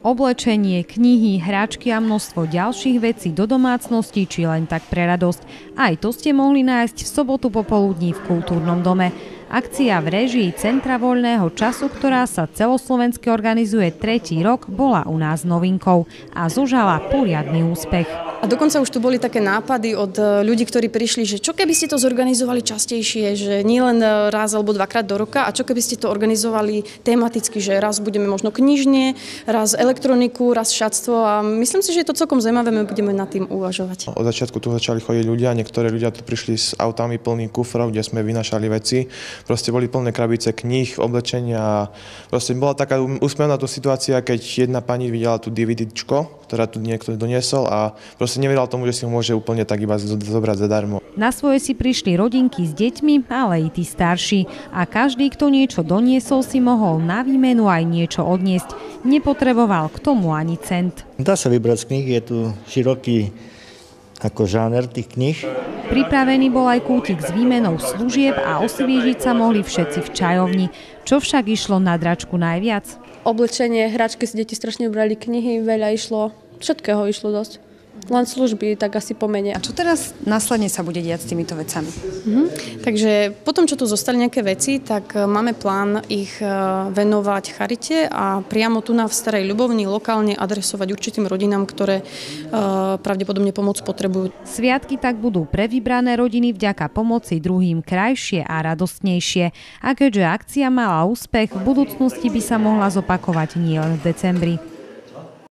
Oblečenie, knihy, hráčky a množstvo ďalších vecí do domácnosti či len tak pre radosť. Aj to ste mohli nájsť v sobotu popoludní v Kultúrnom dome. Akcia v réžii Centra voľného času, ktorá sa celoslovensky organizuje 3. rok, bola u nás novinkou a zožala poriadny úspech. A dokonca už tu boli také nápady od ľudí, ktorí prišli, že čo keby ste to zorganizovali častejšie, že nie len raz alebo dvakrát do roka, a čo keby ste to organizovali tematicky, že raz budeme možno knižne, raz elektroniku, raz šatstvo, a myslím si, že je to celkom zaujímavé, my budeme nad tým uvažovať. Od začiatku tu začali chodiť ľudia, niektorí ľudia tu prišli s autami plnými kufrov, kde sme vynášali veci. Proste boli plné krabice kníh, oblečenia. Proste bola taká úsmevná tu situácia, keď jedna pani videla tú DVDčko, ktorá tu niekto doniesol, a proste nevedela tomu, že si ho môže úplne tak iba zobrať zadarmo. Na svoje si prišli rodinky s deťmi, ale i tí starší. A každý, kto niečo doniesol, si mohol na výmenu aj niečo odniesť. Nepotreboval k tomu ani cent. Dá sa vybrať z kníh, je tu široký ako žáner tých kníh. Pripravený bol aj kútik s výmenou služieb a osviežiť sa mohli všetci v čajovni. Čo však išlo na dračku najviac? Oblečenie, hračky si deti strašne brali, knihy veľa išlo, všetkého išlo dosť. Len služby, tak asi pomene. A čo teraz následne sa bude diať s týmito vecami? Takže potom, čo tu zostali nejaké veci, tak máme plán ich venovať charite a priamo tu na v Starej Ľubovni lokálne adresovať určitým rodinám, ktoré pravdepodobne pomoc potrebujú. Sviatky tak budú pre vybrané rodiny vďaka pomoci druhým krajšie a radostnejšie. A keďže akcia mala úspech, v budúcnosti by sa mohla zopakovať nielen v decembri.